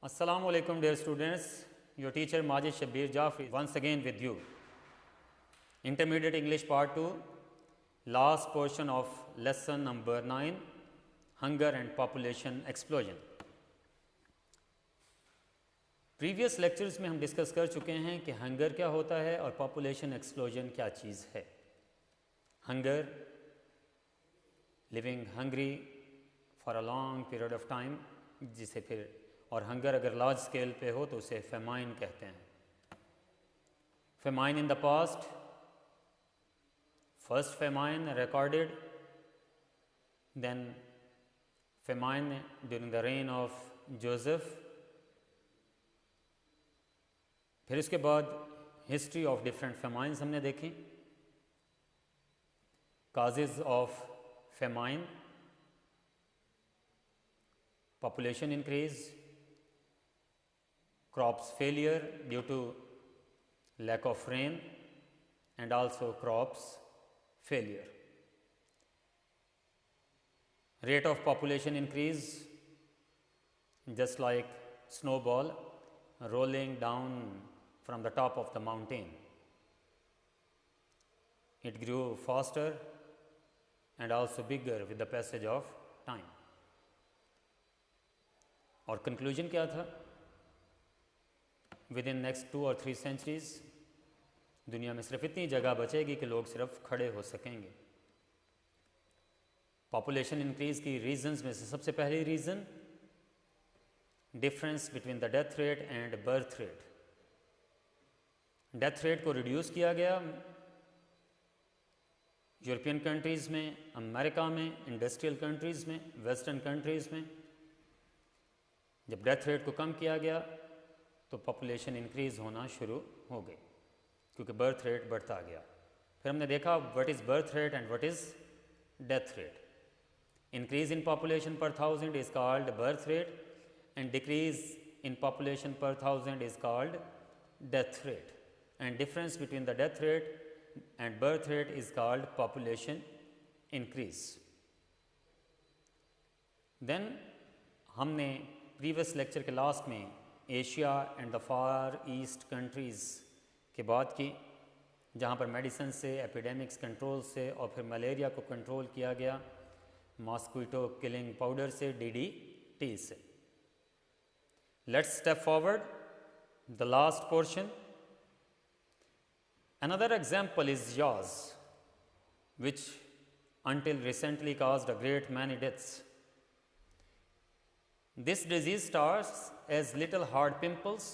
Assalamu alaikum dear students, your teacher Majid Shabbir Jafri once again with you. Intermediate English Part 2, last portion of lesson number 9, Hunger and Population Explosion. Previous lectures में हम discuss कर चुके हैं कि hunger क्या होता है और पॉपुलेशन एक्सप्लोजन क्या चीज़ है. Hunger, living hungry for a long period of time, जिसे फिर और हंगर अगर लार्ज स्केल पे हो तो उसे फेमाइन कहते हैं. Famine in the past, first famine recorded, then famine during the reign of Joseph, फिर उसके बाद हिस्ट्री ऑफ डिफरेंट फेमाइंस हमने देखी, causes of famine, population increase, crops failure due to lack of rain, and also crops failure. Rate of population increase just like snowball rolling down from the top of the mountain. It grew faster and also bigger with the passage of time. और conclusion क्या था? With in next 2 और 3 centuries दुनिया में सिर्फ इतनी जगह बचेगी कि लोग सिर्फ खड़े हो सकेंगे. पॉपुलेशन इंक्रीज की रीजंस में से सबसे पहली reason difference between the death rate and birth rate. Death rate को रिड्यूस किया गया यूरोपियन कंट्रीज़ में, अमेरिका में, इंडस्ट्रियल कंट्रीज़ में, वेस्टर्न कंट्रीज़ में. जब डेथ रेट को कम किया गया तो पॉपुलेशन इंक्रीज़ होना शुरू हो गई क्योंकि बर्थ रेट बढ़ता गया. फिर हमने देखा what is birth rate and what is death rate. Increase in population per 1000 is called birth rate and decrease in population per 1000 is called death rate, and difference between the death rate and birth rate is called population increase. Then हमने previous lecture के last में Asia and the far east countries की बात की, जहाँ पर medicine से, epidemics control से और फिर मलेरिया को कंट्रोल किया गया मॉस्क्विटो किलिंग पाउडर से, DDT से. Let's step forward the last portion. Another example is याज विच until recently caused a great many deaths. This disease starts as little hard pimples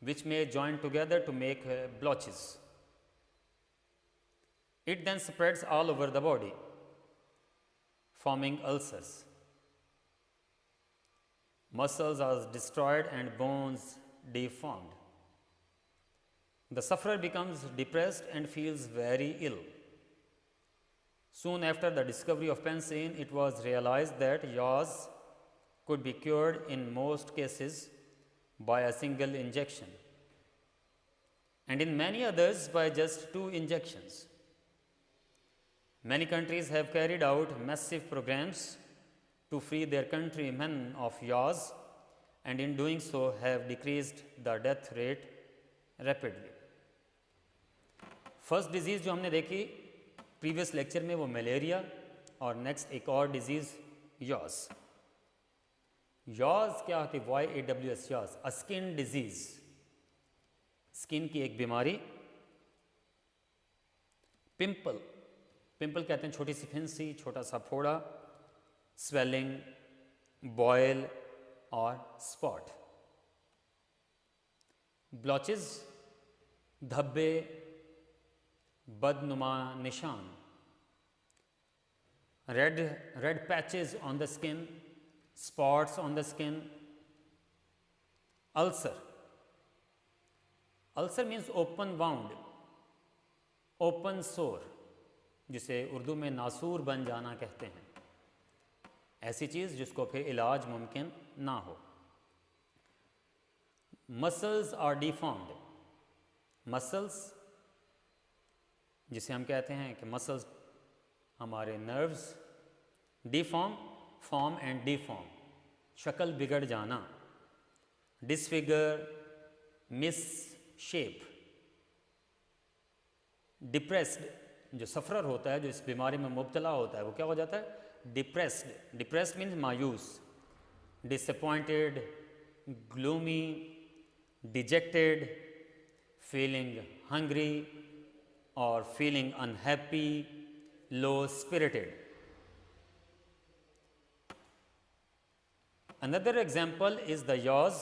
which may join together to make blotches. It then spreads all over the body, forming ulcers. Muscles are destroyed and bones deformed. The sufferer becomes depressed and feels very ill. Soon after the discovery of penicillin, it was realized that yaws could be cured in most cases by a single injection, and in many others by just 2 injections. Many countries have carried out massive programs to free their countrymen of yaws, and in doing so have decreased the death rate rapidly. First disease जो हमने देखी previous lecture में वो malaria, और next एक और disease याज. याज क्या होती है? YAWS, याज, अ स्किन डिजीज, स्किन की एक बीमारी. पिंपल, पिंपल कहते हैं छोटी सी फिंसी, छोटा सा फोड़ा. स्वेलिंग, बॉयल और स्पॉट. ब्लॉचेस, धब्बे, बदनुमा निशान. Red patches on the skin, spots on the skin. Ulcer, ulcer means open wound, open sore, जिसे उर्दू में नासूर बन जाना कहते हैं. ऐसी चीज़ जिसको फिर इलाज मुमकिन ना हो. Muscles are deformed. मसल्स जिसे हम कहते हैं कि मसल्स हमारे nerves deform, form and deform, शक्ल बिगड़ जाना, डिसफिगर, मिस शेप। डिप्रेस्ड, जो सफ़रर होता है, जो इस बीमारी में मुब्तला होता है, वो क्या हो जाता है? डिप्रेस्ड। डिप्रेस्ड मीन्स मायूस, disappointed, gloomy, dejected, feeling hungry और feeling unhappy, low spirited. Another example is the yaws,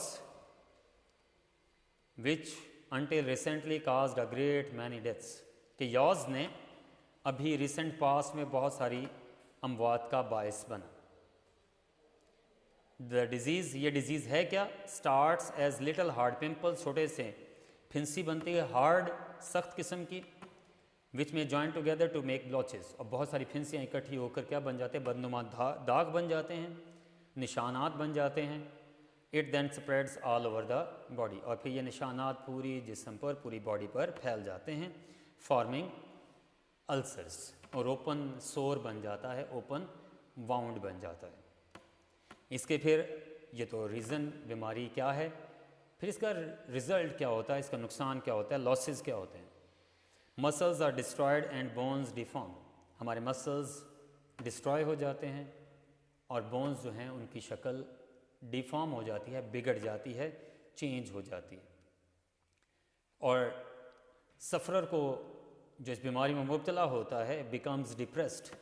which until recently caused a great many deaths। कि yaws ने अभी रिसेंट पास्ट में बहुत सारी अमवात का बायस बना। द डिजीज़, ये डिजीज़ है क्या? Starts as little hard pimples, छोटे से फिंसी बनती है, हार्ड सख्त किस्म की, विच में join together to make blotches, और बहुत सारी फिंसियाँ इकट्ठी होकर क्या बन जाते हैं? बदनुमा दाग बन जाते हैं, निशानात बन जाते हैं। It then spreads all over the body, और फिर ये निशानात पूरी जिस्म पर, पूरी बॉडी पर फैल जाते हैं, फॉर्मिंग अल्सर्स, और ओपन सोर बन जाता है, ओपन वाउंड बन जाता है। इसके फिर ये तो रीज़न बीमारी क्या है, फिर इसका रिज़ल्ट क्या होता है, इसका नुकसान क्या होता है, लॉसेस क्या होते हैं। Muscles are destroyed and bones deform, हमारे मसल्स डिस्ट्रॉय हो जाते हैं और बोन्स जो हैं उनकी शक्ल डिफॉर्म हो जाती है, बिगड़ जाती है, चेंज हो जाती है। और सफ़रर को जो इस बीमारी में मुब्तला होता है, बिकम्स डिप्रेस्ड,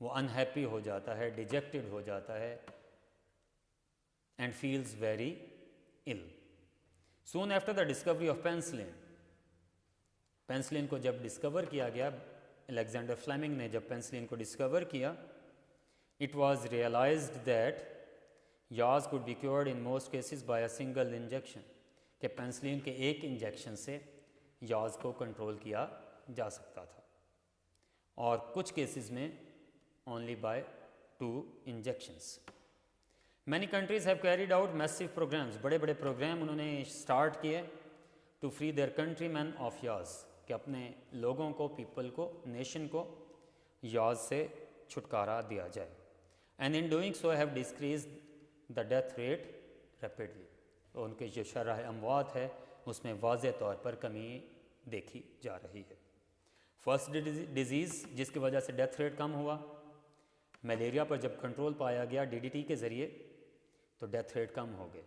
वो अनहैप्पी हो जाता है, डिजेक्टेड हो जाता है, and feels very ill. Soon after the discovery of penicillin, penicillin को जब डिस्कवर किया गया, अलेक्जेंडर फ्लेमिंग ने जब पेंसिलिन को डिस्कवर किया, it was realized that yaws could be cured in most cases by a single injection, कि penicillin के एक इंजेक्शन से याज को कंट्रोल किया जा सकता था, और कुछ केसेस में only by 2 injections. Many countries have carried out massive programmes, बड़े बड़े प्रोग्राम उन्होंने स्टार्ट किए to free their country man of yaws, कि अपने लोगों को, पीपल को, नेशन को याज से छुटकारा दिया जाए। And in doing so have decreased the death rate rapidly, उनके जो शरह अमवात है उसमें वाज़े तौर पर कमी देखी जा रही है। फर्स्ट डिजीज़ जिसकी वजह से डेथ रेट कम हुआ, मलेरिया पर जब कंट्रोल पाया गया डीडीटी के ज़रिए, तो डेथ रेट कम हो गए।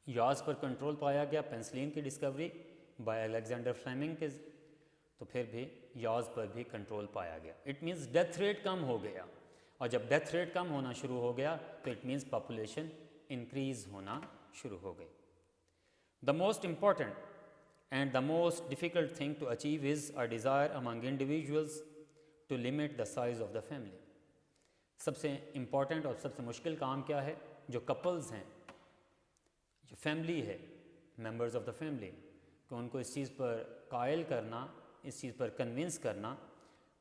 याज पर कंट्रोल पाया गया, पेंसिलिन की डिस्कवरी बाय अलेक्जेंडर फ्लेमिंग के, तो फिर भी याज पर भी कंट्रोल पाया गया। इट मीन्स डेथ रेट कम हो गया, और जब डेथ रेट कम होना शुरू हो गया तो इट मीन्स पॉपुलेशन इंक्रीज होना शुरू हो गई। The most important and the most difficult thing to achieve is a desire among individuals to limit the size of the family. सबसे इम्पॉर्टेंट और सबसे मुश्किल काम क्या है? जो कपल्स हैं, जो फैमिली है, मेंबर्स ऑफ द फैमिली, कि उनको इस चीज़ पर कायल करना, इस चीज़ पर कन्विंस करना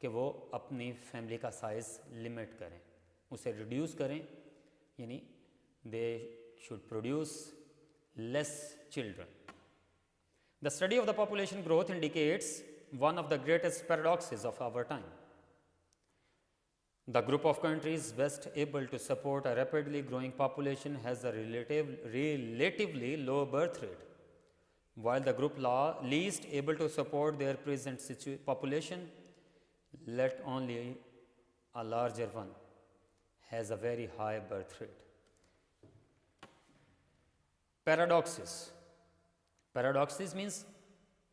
कि वो अपनी फैमिली का साइज़ लिमिट करें, उसे रिड्यूस करें, यानी they should produce less children. The study of the population growth indicates one of the greatest paradoxes of our time. The group of countries best able to support a rapidly growing population has a relatively low birth rate, while the group least able to support their present population, let only a larger one, has a very high birth rate. Paradoxes. Paradoxes means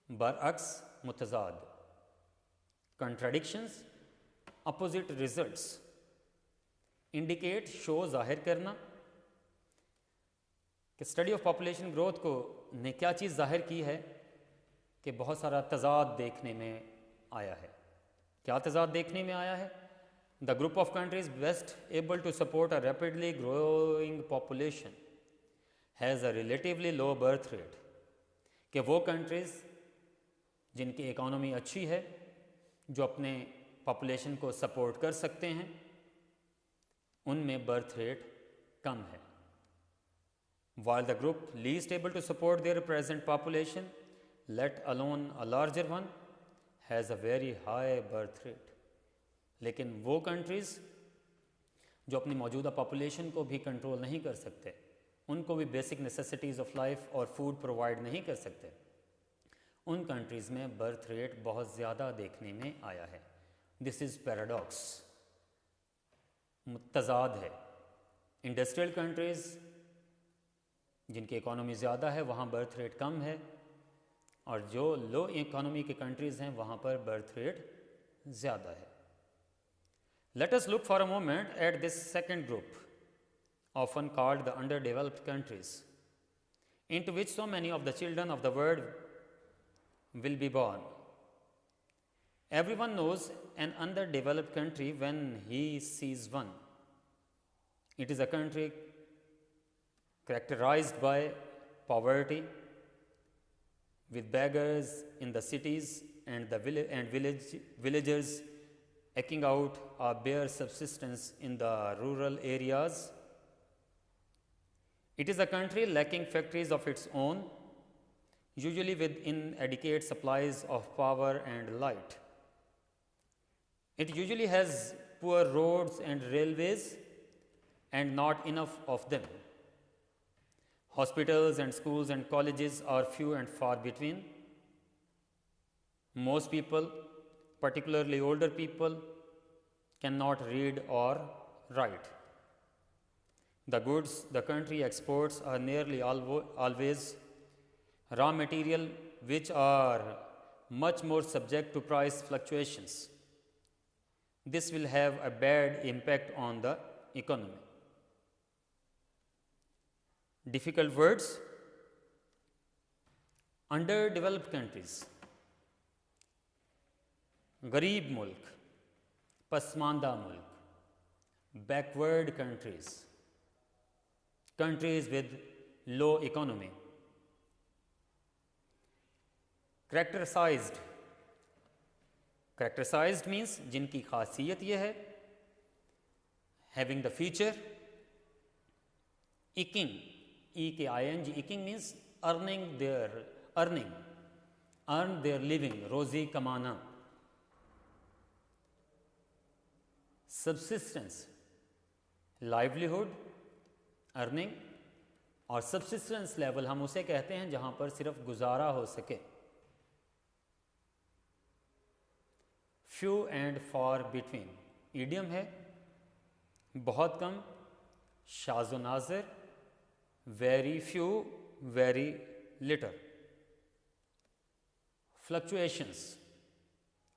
bar'aks mutazad, contradictions, opposite results. Indicate, show, जाहिर करना, कि study of population growth को ने क्या चीज़ जाहिर की है कि बहुत सारा तजाद देखने में आया है। क्या तजाद देखने में आया है? The group of countries best able to support a rapidly growing population has a relatively low birth rate, कि वो कंट्रीज़ जिनकी इकोनॉमी अच्छी है, जो अपने पॉपुलेशन को सपोर्ट कर सकते हैं, उनमें बर्थ रेट कम है। While the group least able to support their present population, let alone a larger one, has a very high birth rate. लेकिन वो कंट्रीज़ जो अपनी मौजूदा पॉपुलेशन को भी कंट्रोल नहीं कर सकते, उनको भी बेसिक नेसेसिटीज़ ऑफ लाइफ और फूड प्रोवाइड नहीं कर सकते, उन कंट्रीज़ में बर्थ रेट बहुत ज़्यादा देखने में आया है। दिस इज़ पैराडॉक्स, तज़ाद है। इंडस्ट्रियल कंट्रीज़ जिनकी इकोनॉमी ज़्यादा है वहाँ बर्थ रेट कम है, और जो लो इकोनॉमी के कंट्रीज़ हैं वहाँ पर बर्थ रेट ज़्यादा है। Let us look for a moment at this second group, often called the underdeveloped countries, into which so many of the children of the world will be born. Everyone knows an underdeveloped country when he sees one. It is a country characterized by poverty, with beggars in the cities and villagers eking out a bare subsistence in the rural areas. It is a country lacking factories of its own, usually with inadequate supplies of power and light. It usually has poor roads and railways and not enough of them. Hospitals and schools and colleges are few and far between. Most people, particularly older people, cannot read or write. The goods the country exports are nearly always raw material, which are much more subject to price fluctuations. This will have a bad impact on the economy. Difficult words. Underdeveloped countries, गरीब मुल्क, पसमानदा मुल्क, backward countries, countries with low economy. Characterized, characterized means जिनकी खासियत यह है, having the feature, eking, E-K-I-N-G, eking means earn their living, रोजी कमाना. Subsistence, livelihood, earning, और subsistence level हम उसे कहते हैं जहाँ पर सिर्फ गुजारा हो सके. Few and far between, idiom है, बहुत कम, शाज़ो Nazir, very few, very little. Fluctuations,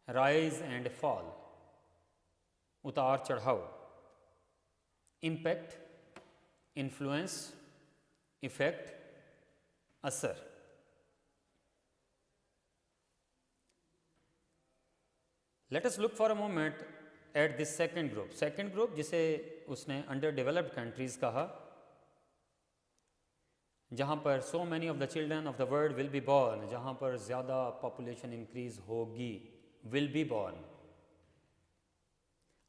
rise and fall, उतार चढ़ाव. Impact, influence, effect, असर. Let us look for a moment at this second group. Second group जिसे उसने underdeveloped countries कहा, जहाँ पर so many of the children of the world will be born, जहाँ पर ज़्यादा population increase होगी, will be born.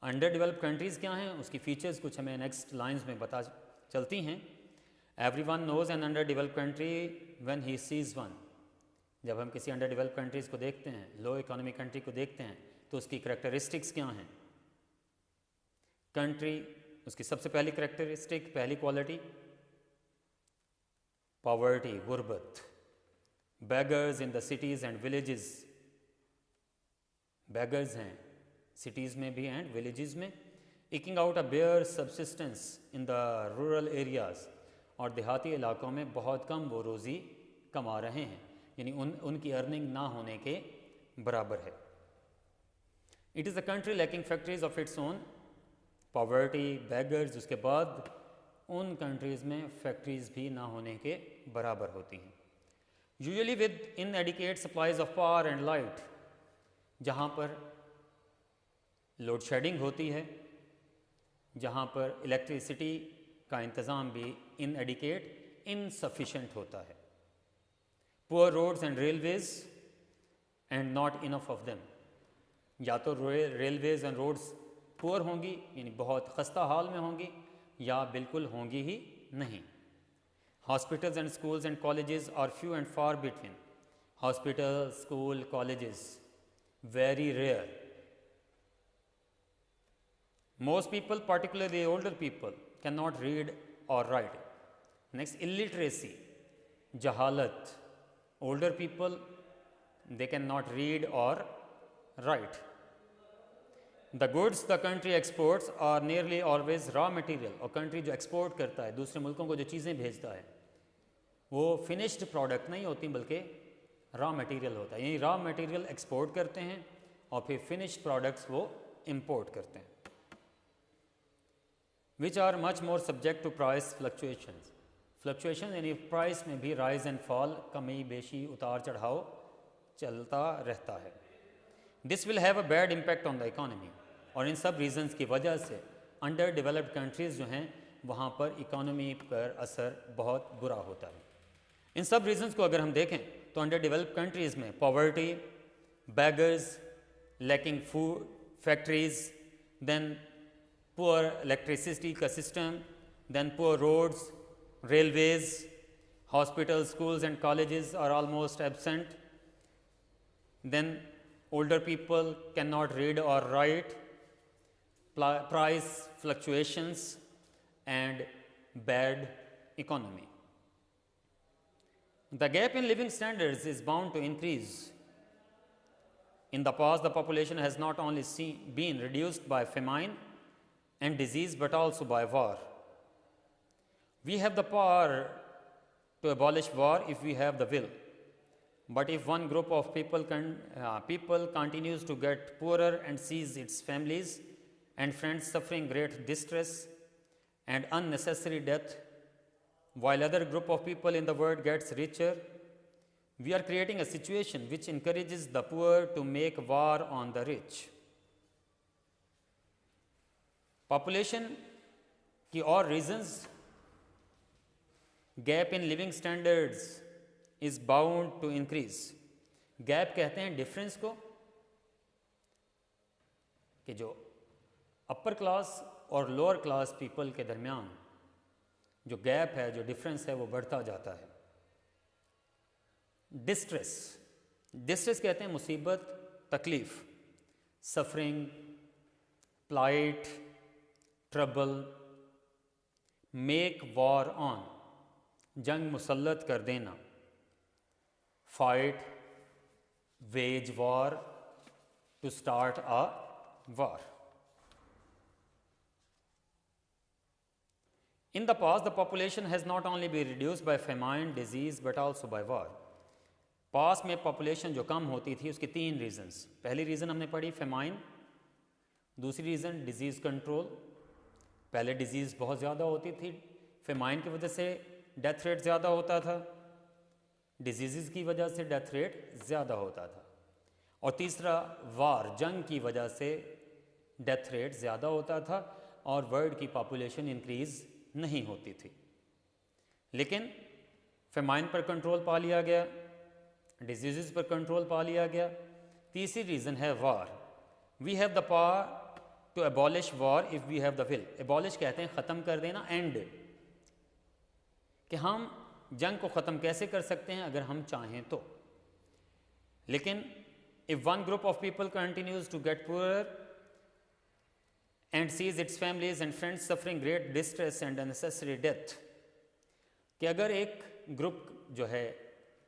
Underdeveloped countries क्या हैं, उसकी features कुछ हमें next lines में पता चलती हैं. Everyone knows an underdeveloped country when he sees one. जब हम किसी underdeveloped countries को देखते हैं, low economy country को देखते हैं, तो उसकी characteristics क्या हैं. Country, उसकी सबसे पहली characteristic, पहली quality, poverty, गुर्बत. Beggars in the cities and villages, beggars हैं cities में भी and villages में. Eking out a bare subsistence in the rural areas, और देहाती इलाकों में बहुत कम वो रोज़ी कमा रहे हैं, यानी उनकी अर्निंग ना होने के बराबर है. It is a country lacking factories of its own. Poverty, beggars, उसके बाद उन कंट्रीज़ में फैक्ट्रीज़ भी ना होने के बराबर होती हैं. Usually with inadequate supplies of power and light, जहाँ पर लोड शेडिंग होती है, जहाँ पर इलेक्ट्रिसिटी का इंतज़ाम भी inadequate, insufficient होता है. Poor roads and railways and not enough of them. या तो रेलवेज़ एंड रोड्स पुअर होंगी, यानी बहुत खस्ता हाल में होंगी, या बिल्कुल होंगी ही नहीं. Hospitals and schools and colleges are few and far between. Hospital, school, colleges very rare, Most people, particularly older people, cannot read or write. Next, illiteracy, jahalat. Older people, they cannot read or write. The goods the country exports are nearly always raw material. और country जो export करता है, दूसरे मुल्कों को जो चीज़ें भेजता है, वो finished product नहीं होती बल्कि raw material होता है. यही raw material export करते हैं और फिर finished products वो import करते हैं, which are much more subject to price fluctuations. Fluctuation यानी price में भी rise and fall, कमी बेशी उतार चढ़ाव चलता रहता है. This will have a bad impact on the economy. और इन सब रीजंस की वजह से अंडर डेवलप्ड कंट्रीज़ जो हैं वहाँ पर इकोनॉमी पर असर बहुत बुरा होता है. इन सब रीजंस को अगर हम देखें तो अंडर डेवलप्ड कंट्रीज़ में poverty, beggars, lacking food, factories, then poor electricity का system, then poor roads, railways, hospitals, schools and colleges are almost absent. Then older people cannot read or write, price fluctuations and bad economy. The gap in living standards is bound to increase. In the past, the population has not only been reduced by famine and disease but also by war. We have the power to abolish war if we have the will. But if one group of people continues to get poorer and sees its families and friends suffering great distress and unnecessary death, while other group of people in the world gets richer, we are creating a situation which encourages the poor to make war on the rich. Population की और reasons, gap in living standards is bound to increase. Gap कहते हैं difference को, कि जो upper class और lower class people के दरमियान जो gap है, जो difference है, वो बढ़ता जाता है. Distress, distress कहते हैं मुसीबत, तकलीफ, suffering, plight, trouble. Make war on, जंग मुसल्लत कर देना. Fight, wage war, to start a war. In the past, the population has not only been reduced by famine, disease, but also by war. पास में population जो कम होती थी उसके तीन reasons. पहली रीज़न हमने पढ़ी फेमाइन, दूसरी रीज़न डिज़ीज़ कंट्रोल. पहले डिज़ीज़ बहुत ज़्यादा होती थी, फेमाइन की वजह से डेथ रेट ज़्यादा होता था, डिजीज़ की वजह से डेथ रेट ज़्यादा होता था. और तीसरा वार, जंग की वजह से डेथ रेट ज़्यादा होता था और वर्ल्ड की पॉपुलेशन इंक्रीज़ नहीं होती थी. लेकिन फेमाइन पर कंट्रोल पा लिया गया, डिजीज़ पर कंट्रोल पा लिया गया. तीसरी रीज़न है war. We have the power to abolish war if we have the will. Abolish कहते हैं ख़त्म कर देना, एंड, कि हम जंग को ख़त्म कैसे कर सकते हैं अगर हम चाहें तो. लेकिन if one group of people continues to get poor and sees its families and friends suffering great distress and unnecessary death, कि अगर एक ग्रुप जो है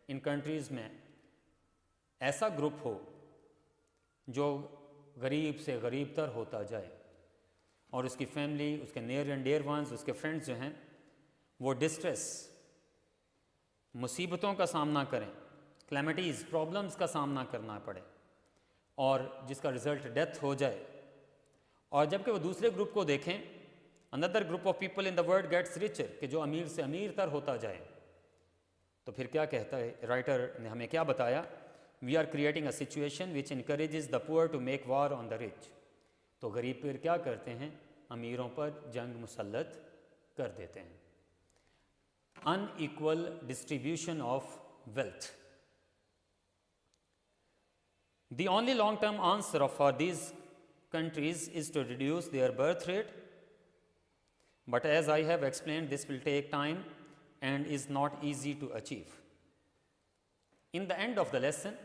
इन कंट्रीज़ में ऐसा ग्रुप हो जो गरीब से गरीब तर होता जाए और उसकी फैमिली, उसके नियर एंड डियर वंस, उसके फ्रेंड्स जो हैं वो डिस्ट्रेस, मुसीबतों का सामना करें, क्लैमिटीज़, प्रॉब्लम्स का सामना करना पड़े और जिसका रिज़ल्ट डेथ हो जाए. और जबकि वो दूसरे ग्रुप को देखें, another group of people in the world gets richer, कि जो अमीर से अमीर तर होता जाए, तो फिर क्या कहता है राइटर ने हमें क्या बताया? We are creating a situation which encourages the poor to make war on the rich. तो गरीब फिर क्या करते हैं? अमीरों पर जंग मुसल्लत कर देते हैं. Unequal distribution of wealth. The only long-term answer for these countries is to reduce their birth rate, but as I have explained, this will take time and is not easy to achieve. In the end of the lesson,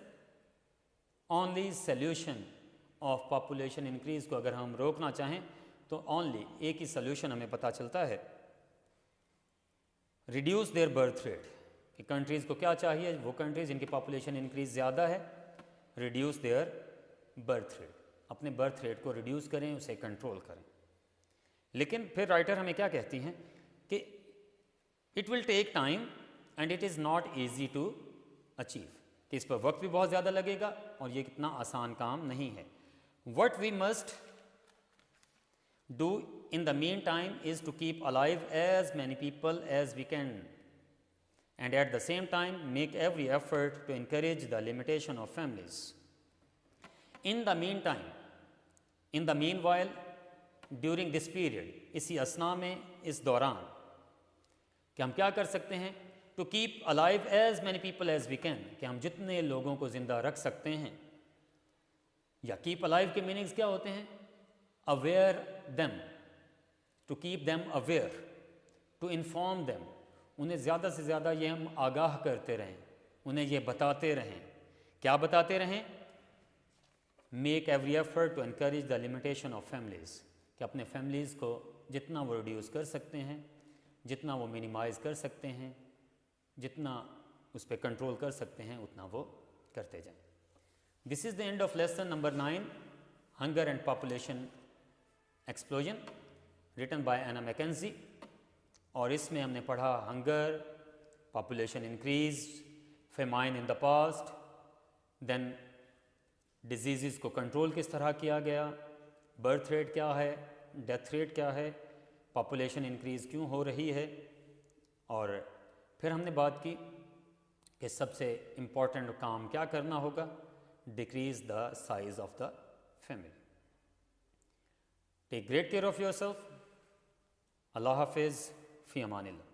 only solution of population increase को अगर हम रोकना चाहें तो only एक ही solution हमें पता चलता है, रिड्यूस देयर बर्थ रेट, कि कंट्रीज़ को क्या चाहिए, वो कंट्रीज़ जिनकी पॉपुलेशन इंक्रीज ज़्यादा है, रिड्यूस देयर बर्थ रेट, अपने बर्थ रेट को रिड्यूस करें, उसे कंट्रोल करें। लेकिन फिर राइटर हमें क्या कहती हैं कि it will take time and it is not easy to achieve, कि इस पर वक्त भी बहुत ज़्यादा लगेगा और ये कितना आसान काम नहीं है। What we must do in the meantime is to keep alive as many people as we can and at the same time make every effort to encourage the limitation of families. In the meantime, in the meanwhile, during this period, इसी असना में, इस दौरान कि हम क्या कर सकते हैं, to keep alive as many people as we can, कि हम जितने लोगों को ज़िंदा रख सकते हैं, या keep alive के मीनिंग्स क्या होते हैं, aware them, to keep them aware, to inform them, उन्हें ज़्यादा से ज़्यादा ये हम आगाह करते रहें, उन्हें ये बताते रहें। क्या बताते रहें? Make every effort to encourage the limitation of families, कि अपने फैमिलीज़ को जितना वो रिड्यूस कर सकते हैं, जितना वो मिनिमाइज़ कर सकते हैं, जितना उस पर कंट्रोल कर सकते हैं, उतना वो करते जाएं। This is the end of lesson number 9, hunger and population explosion, written by Anna Mackenzie. और इसमें हमने पढ़ा hunger, population increase, famine in the past, then disease को कंट्रोल किस तरह किया गया, बर्थ रेट क्या है, डेथ रेट क्या है, पॉपुलेशन इंक्रीज़ क्यों हो रही है, और फिर हमने बात की कि सबसे इम्पॉर्टेंट काम क्या करना होगा, decrease the size of the family. Take great care of yourself. अल्लाह हाफिज़, फ़ी अमानिल्लाह।